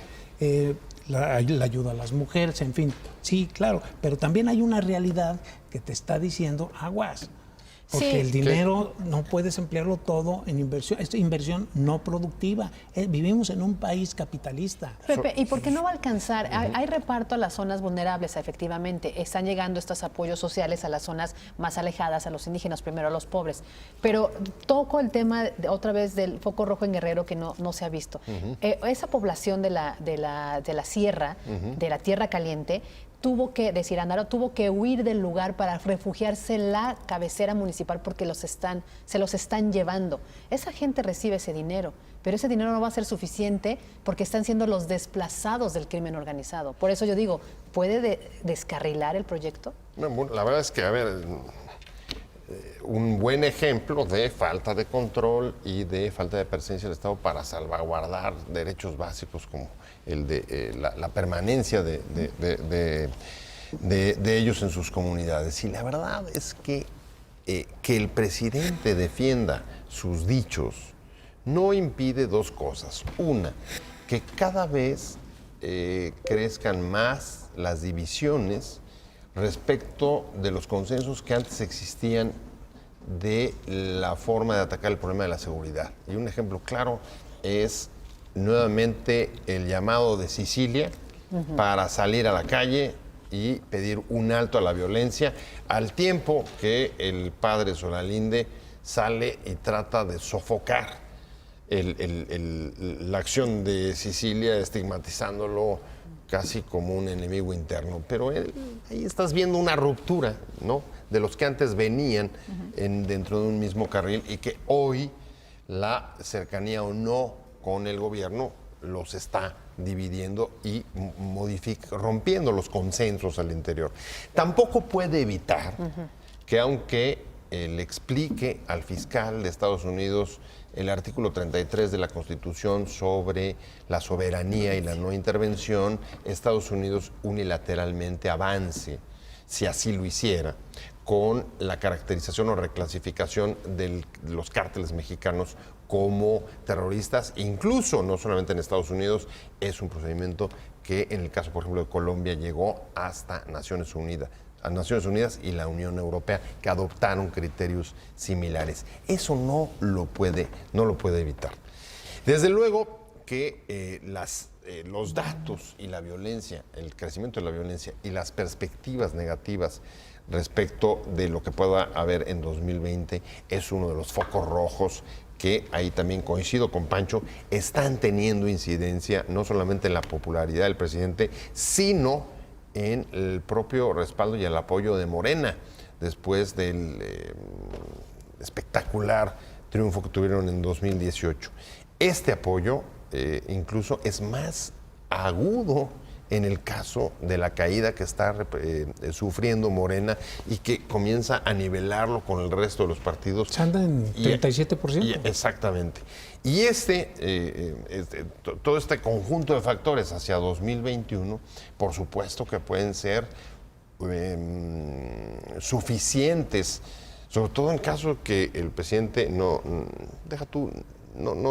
la ayuda a las mujeres, en fin. Sí, claro, pero también hay una realidad que te está diciendo aguas, porque Sí. el dinero no puedes emplearlo todo en inversión. Es inversión no productiva. Vivimos en un país capitalista. Pepe, ¿y por qué no va a alcanzar? Hay reparto a las zonas vulnerables, efectivamente. Están llegando estos apoyos sociales a las zonas más alejadas, a los indígenas, primero a los pobres. Pero toco el tema otra vez del foco rojo en Guerrero, que no se ha visto. Esa población de la sierra, de la Tierra Caliente, tuvo que huir del lugar para refugiarse en la cabecera municipal porque se los están llevando. Esa gente recibe ese dinero, pero ese dinero no va a ser suficiente porque están siendo los desplazados del crimen organizado. Por eso yo digo, ¿puede descarrilar el proyecto? No, la verdad es que, a ver, un buen ejemplo de falta de control y de falta de presencia del Estado para salvaguardar derechos básicos como el de la permanencia de ellos en sus comunidades. Y la verdad es que el presidente defienda sus dichos no impide dos cosas. Una, que cada vez crezcan más las divisiones respecto de los consensos que antes existían de la forma de atacar el problema de la seguridad. Y un ejemplo claro es nuevamente el llamado de Sicilia para salir a la calle y pedir un alto a la violencia, al tiempo que el padre Solalinde sale y trata de sofocar la acción de Sicilia, estigmatizándolo casi como un enemigo interno. Pero ahí estás viendo una ruptura, ¿no?, de los que antes venían dentro de un mismo carril y que hoy la cercanía o no con el gobierno los está dividiendo y rompiendo los consensos al interior. Tampoco puede evitar que, aunque le explique al fiscal de Estados Unidos el artículo 33 de la Constitución sobre la soberanía y la no intervención, Estados Unidos unilateralmente avance, si así lo hiciera, con la caracterización o reclasificación de los cárteles mexicanos como terroristas, incluso no solamente en Estados Unidos, es un procedimiento que en el caso, por ejemplo, de Colombia llegó hasta Naciones Unidas y la Unión Europea, que adoptaron criterios similares. Eso no lo puede evitar. Desde luego que los datos y la violencia, el crecimiento de la violencia y las perspectivas negativas respecto de lo que pueda haber en 2020 es uno de los focos rojos que, ahí también coincido con Pancho, están teniendo incidencia no solamente en la popularidad del presidente, sino en el propio respaldo y el apoyo de Morena, después del espectacular triunfo que tuvieron en 2018. Este apoyo incluso es más agudo en el caso de la caída que está sufriendo Morena y que comienza a nivelarlo con el resto de los partidos. Se anda en 37%. Exactamente. Y todo este conjunto de factores hacia 2021, por supuesto que pueden ser suficientes, sobre todo en caso que el presidente no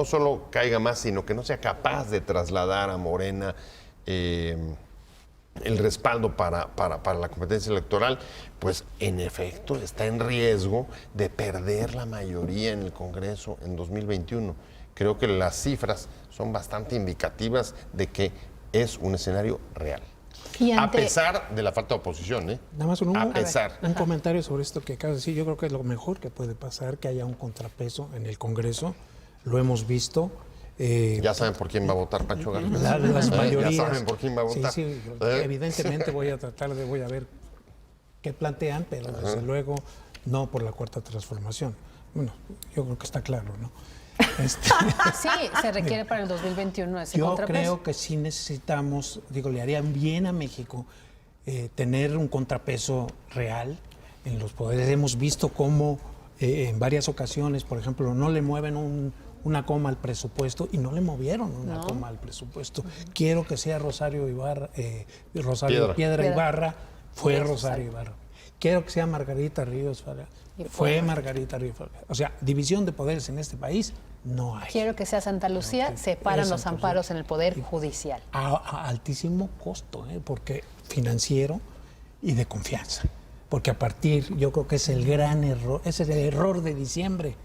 solo caiga más, sino que no sea capaz de trasladar a Morena el respaldo para la competencia electoral, pues en efecto está en riesgo de perder la mayoría en el Congreso en 2021. Creo que las cifras son bastante indicativas de que es un escenario real. A pesar de la falta de oposición, ¿eh? Nada más un pesar. comentario sobre esto que acabas de decir. Yo creo que es lo mejor que puede pasar, que haya un contrapeso en el Congreso. Lo hemos visto. Ya saben por quién va a votar Pancho García. Las mayorías. Ya saben por quién va a votar. Sí, evidentemente voy a ver qué plantean, pero desde luego no por la Cuarta Transformación. Bueno, yo creo que está claro, ¿no? Sí, se requiere para el 2021 ese yo contrapeso. Creo que sí necesitamos, le harían bien a México tener un contrapeso real en los poderes. Hemos visto cómo en varias ocasiones, por ejemplo, no le mueven una coma al presupuesto y no le movieron una coma al presupuesto. Quiero que sea Rosario Piedra Ibarra, fue Rosario Ibarra. Quiero que sea Margarita Ríos Farah, fue Margarita Ríos Farah. O sea, división de poderes en este país no hay. Quiero que sea Santa Lucía, separan los amparos en el Poder Judicial. A altísimo costo, porque financiero y de confianza. Porque a partir, yo creo que es el gran error, es el error de diciembre,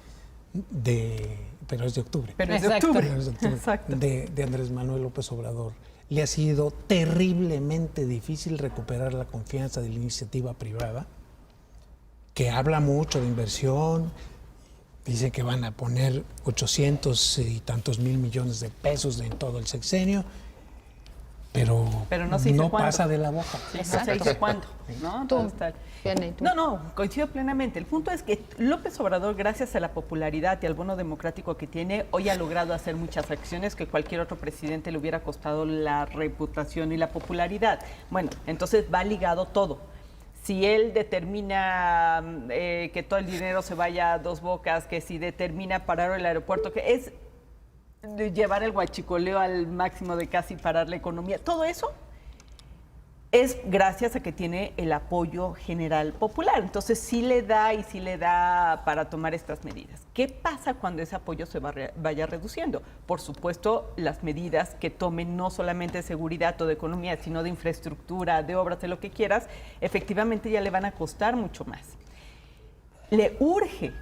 pero es de octubre. Pero es de octubre. Exacto. De Andrés Manuel López Obrador. Le ha sido terriblemente difícil recuperar la confianza de la iniciativa privada, que habla mucho de inversión, dice que van a poner 800 y tantos mil millones de pesos en todo el sexenio, pero no pasa de la boca. Sí, no se dice cuándo, ¿no? ¿Tú? No, coincido plenamente. El punto es que López Obrador, gracias a la popularidad y al bono democrático que tiene, hoy ha logrado hacer muchas acciones que cualquier otro presidente le hubiera costado la reputación y la popularidad. Bueno, entonces va ligado todo. Si él determina que todo el dinero se vaya a Dos Bocas, que si determina parar el aeropuerto, que es llevar el huachicoleo al máximo de casi parar la economía, todo eso es gracias a que tiene el apoyo general popular. Entonces sí le da para tomar estas medidas. ¿Qué pasa cuando ese apoyo se vaya reduciendo? Por supuesto, las medidas que tomen no solamente de seguridad o de economía, sino de infraestructura, de obras, de lo que quieras, efectivamente ya le van a costar mucho más. Le urge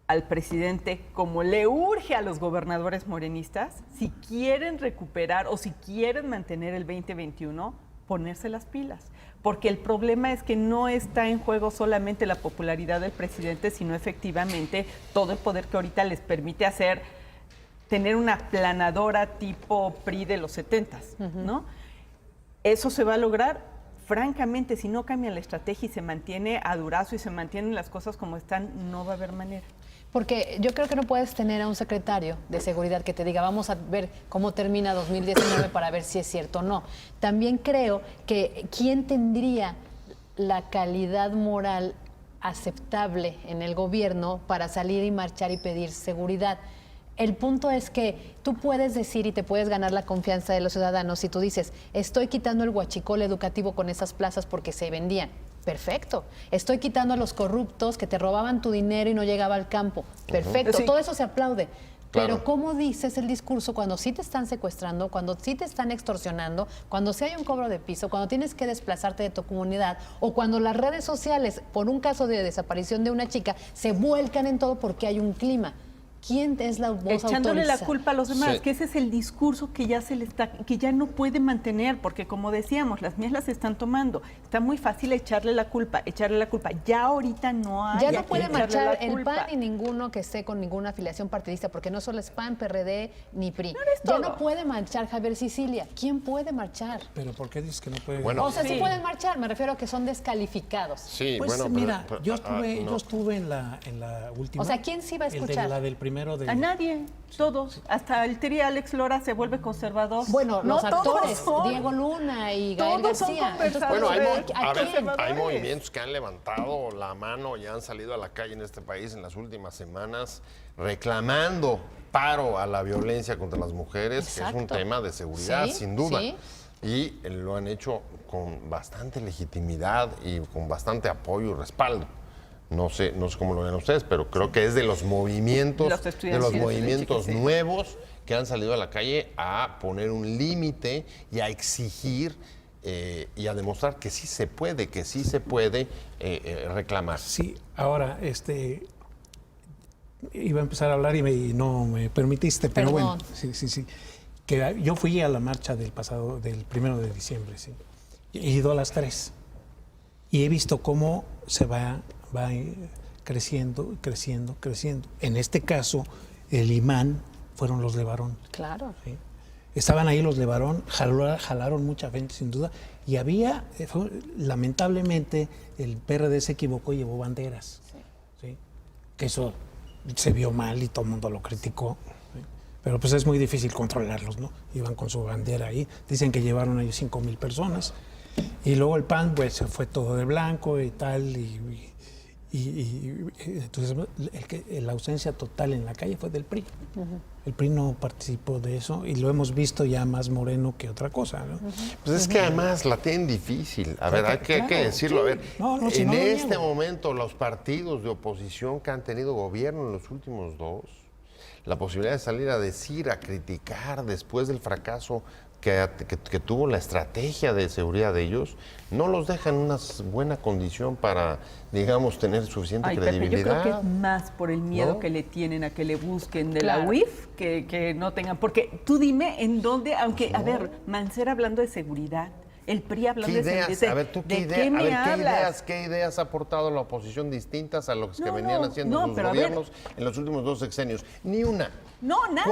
al presidente, como le urge a los gobernadores morenistas, si quieren recuperar o si quieren mantener el 2021, ponerse las pilas. porque el problema es que no está en juego solamente la popularidad del presidente, sino efectivamente todo el poder que ahorita les permite tener una planadora tipo PRI de los 70s, ¿no? Eso se va a lograr, francamente, si no cambian la estrategia y se mantiene a durazo y se mantienen las cosas como están, no va a haber manera. Porque yo creo que no puedes tener a un secretario de seguridad que te diga, vamos a ver cómo termina 2019 para ver si es cierto o no. También creo que ¿quién tendría la calidad moral aceptable en el gobierno para salir y marchar y pedir seguridad? El punto es que tú puedes decir y te puedes ganar la confianza de los ciudadanos si tú dices, estoy quitando el huachicol educativo con esas plazas porque se vendían. Perfecto. Estoy quitando a los corruptos que te robaban tu dinero y no llegaba al campo. Perfecto. Sí. Todo eso se aplaude. Claro. Pero ¿cómo dices el discurso cuando sí te están secuestrando, cuando sí te están extorsionando, cuando sí hay un cobro de piso, cuando tienes que desplazarte de tu comunidad o cuando las redes sociales, por un caso de desaparición de una chica, se vuelcan en todo porque hay un clima? ¿Quién es la voz echándole autoriza? La culpa a los demás, Sí. que ese es el discurso que ya que ya no puede mantener, porque como decíamos, las mías las están tomando. Está muy fácil echarle la culpa. Ya ahorita no hay. Ya no puede echarle marchar la el culpa. PAN ni ninguno que esté con ninguna afiliación partidista, porque no solo es PAN, PRD ni PRI. No eres ya todo. no puede marchar Javier Sicilia. ¿Quién puede marchar? Pero ¿por qué dices que no puede? Bueno, O sea, sí Sí. pueden marchar, me refiero a que son descalificados. Sí, Pues bueno, mira, pero- yo no. estuve en la última. O sea, ¿quién sí va a escuchar? La del primero de... A nadie, todos. Hasta el Tri Alex Lora se vuelve conservador. Bueno, No los actores, todos son. Diego Luna y Gael Todos son García. conversadores. Bueno, ¿a quién? hay movimientos que han levantado la mano y han salido a la calle en este país en las últimas semanas reclamando paro a la violencia contra las mujeres, que es un Exacto. tema de seguridad, Sí, sin duda. sí. Y lo han hecho con bastante legitimidad y con bastante apoyo y respaldo. No sé cómo lo ven ustedes, pero creo que es de los movimientos, Los estudiantiles, sí. nuevos que han salido a la calle a poner un límite y a exigir y a demostrar que sí se puede reclamar. Sí, ahora, iba a empezar a hablar y no me permitiste, pero Perdón. bueno, sí. Que yo fui a la marcha del 1 de diciembre, sí. He ido a las 3 y he visto cómo se va creciendo. En este caso, el imán fueron los Levarón. Claro. ¿Sí? Estaban ahí los Levarón, jalaron mucha gente sin duda, y lamentablemente el PRD se equivocó y llevó banderas. ¿Sí? Que eso se vio mal y todo el mundo lo criticó. ¿Sí? Pero pues es muy difícil controlarlos, ¿no? Iban con su bandera ahí, dicen que llevaron ahí 5,000 personas. Y luego el PAN, pues se fue todo de blanco y tal, y entonces la ausencia total en la calle fue del PRI. El PRI no participó de eso y lo hemos visto ya más moreno que otra cosa, ¿no? Pues es que además la tienen difícil. A ver, hay que decirlo. A ver, si en no lo este niego. momento los partidos de oposición que han tenido gobierno en los últimos 2, la posibilidad de salir a decir, a criticar después del fracaso que tuvo la estrategia de seguridad de ellos, no los deja en una buena condición para, digamos, tener suficiente Pepe, credibilidad. yo creo que es más por el miedo ¿No? que le tienen a que le busquen de Claro. la UIF que no tengan. Porque tú dime en dónde, aunque, a ver, Mancera hablando de seguridad, el PRI hablando ¿Qué de ideas? seguridad. A ver, ¿tú ¿De qué me hablas? qué ideas ha aportado la oposición distintas a los que No, venían no, haciendo no, sus pero a ver. gobiernos en los últimos 2 sexenios? Ni una. No, nada.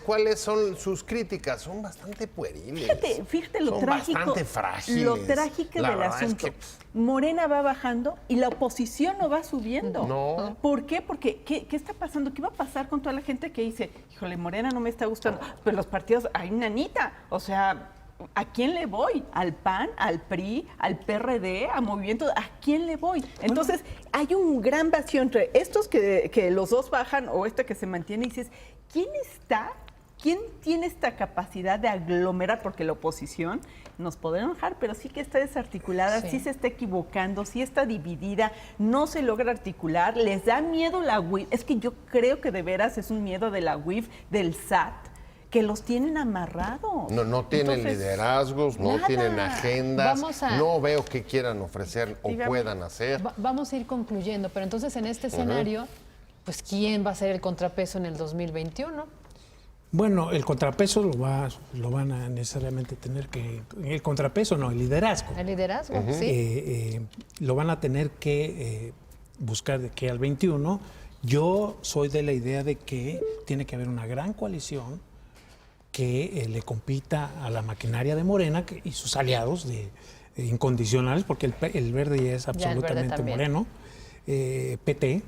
¿Cuáles son sus críticas? Son bastante pueriles. Fíjate lo son trágico. bastante frágiles. Lo trágico La del verdad es asunto. que, Morena va bajando y la oposición no va subiendo. No. ¿Por qué? Porque ¿qué está pasando? ¿Qué va a pasar con toda la gente que dice, híjole, Morena no me está gustando? Pero los partidos, hay nanita. O sea, ¿a quién le voy? ¿Al PAN, al PRI, al PRD, a Movimiento? ¿A quién le voy? Entonces, hay un gran vacío entre estos que los dos bajan o que se mantiene y dices, ¿quién tiene esta capacidad de aglomerar? Porque la oposición nos podrá enojar, pero sí que está desarticulada, sí se está equivocando, sí está dividida, no se logra articular, les da miedo la UIF. Es que yo creo que de veras es un miedo de la UIF, del SAT, que los tienen amarrados. no tienen Entonces, liderazgos, no nada. tienen agendas, Vamos a- no veo qué quieran ofrecer o Dígame. puedan hacer. Vamos a ir concluyendo, pero entonces en este escenario, pues ¿quién va a ser el contrapeso en el 2021? Bueno, el contrapeso lo van a necesariamente tener que... El contrapeso no, el liderazgo. El liderazgo, sí. Lo van a tener que buscar de aquí al 21. Yo soy de la idea de que tiene que haber una gran coalición que le compita a la maquinaria de Morena y sus aliados incondicionales, porque el verde ya es absolutamente moreno, PT,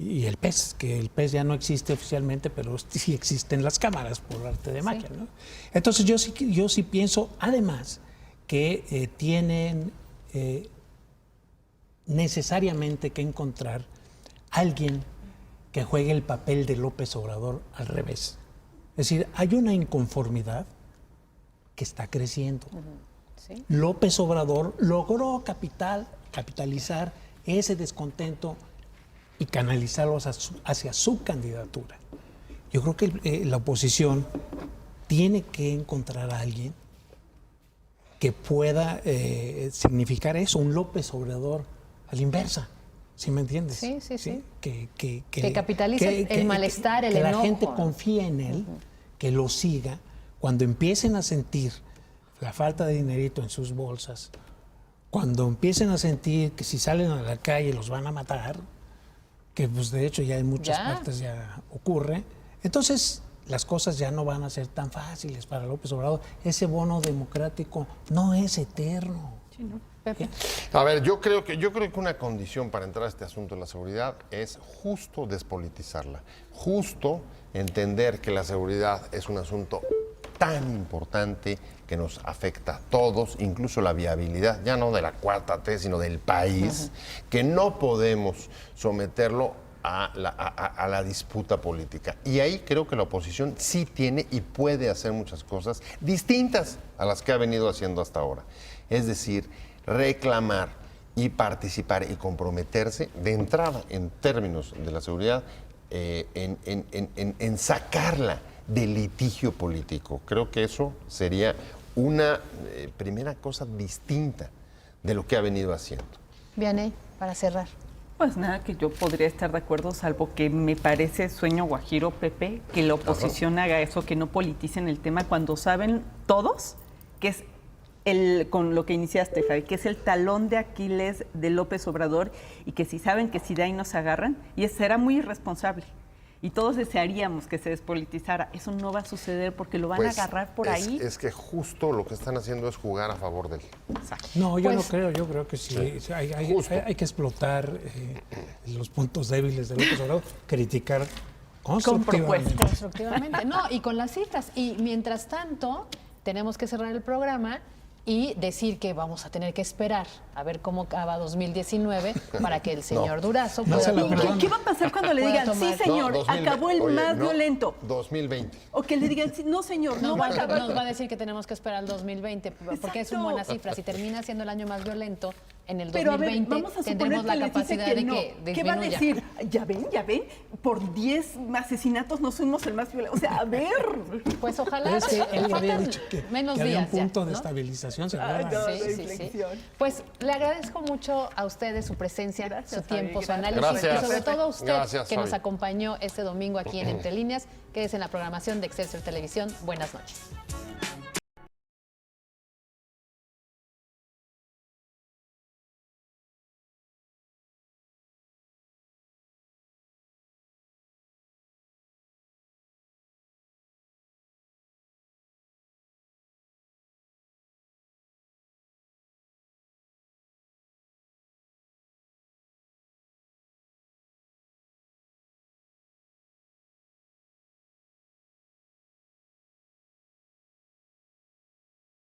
y el PES, que el PES ya no existe oficialmente, pero sí existen las cámaras por arte de magia, ¿no? Entonces yo sí pienso, además, que tienen necesariamente que encontrar alguien que juegue el papel de López Obrador al revés. Es decir, hay una inconformidad que está creciendo. Sí. López Obrador logró capitalizar ese descontento y canalizarlo hacia su candidatura. Yo creo que la oposición tiene que encontrar a alguien que pueda significar eso, un López Obrador a la inversa, ¿sí me entiendes? Sí. Que capitalice el malestar, el enojo. Que la gente confíe en él, que lo siga, cuando empiecen a sentir la falta de dinerito en sus bolsas, cuando empiecen a sentir que si salen a la calle los van a matar, que pues de hecho ya en muchas partes ya ocurre, entonces las cosas ya no van a ser tan fáciles para López Obrador. Ese bono democrático no es eterno. Sí, ¿no? Pepe. A ver, yo creo que una condición para entrar a este asunto de la seguridad es justo despolitizarla, justo entender que la seguridad es un asunto tan importante que nos afecta a todos, incluso la viabilidad, ya no de la 4T, sino del país, que no podemos someterlo a la disputa política. Y ahí creo que la oposición sí tiene y puede hacer muchas cosas distintas a las que ha venido haciendo hasta ahora. Es decir, reclamar y participar y comprometerse de entrada en términos de la seguridad, en sacarla del litigio político. Creo que eso sería una primera cosa distinta de lo que ha venido haciendo. Vianey, para cerrar. Pues nada, que yo podría estar de acuerdo, salvo que me parece sueño guajiro, Pepe, que la oposición haga eso, que no politicen el tema cuando saben todos que es con lo que iniciaste, Javi, que es el talón de Aquiles de López Obrador y que si saben que si de ahí nos agarran, y será muy irresponsable. Y todos desearíamos que se despolitizara. Eso no va a suceder porque lo van a agarrar por ahí. Es que justo lo que están haciendo es jugar a favor de él. No, yo no creo. Yo creo que sí. Hay que explotar los puntos débiles de López Obrador, criticar constructivamente. Constructivamente. No, y con las cifras. Y mientras tanto, tenemos que cerrar el programa y decir que vamos a tener que esperar a ver cómo acaba 2019 para que el señor Durazo pueda tomar. ¿Qué va a pasar cuando le digan, sí, señor, acabó el más violento? 2020. O que le digan, no, señor, no va a acabar. Nos va a decir que tenemos que esperar al 2020, porque es una buena cifra. Si termina siendo el año más violento, en el 2020 vamos a tendremos la capacidad de que disminuya. ¿Qué va a decir? Ya ven, por 10 asesinatos no fuimos el más violento. O sea, a ver. Pues ojalá. Es que él había dicho que había un punto de ¿no? estabilización. Sí. Pues le agradezco mucho a ustedes su presencia, su tiempo, su análisis y sobre todo a usted que nos acompañó este domingo aquí en Entre Líneas. Quédese en la programación de Excelsior Televisión. Buenas noches.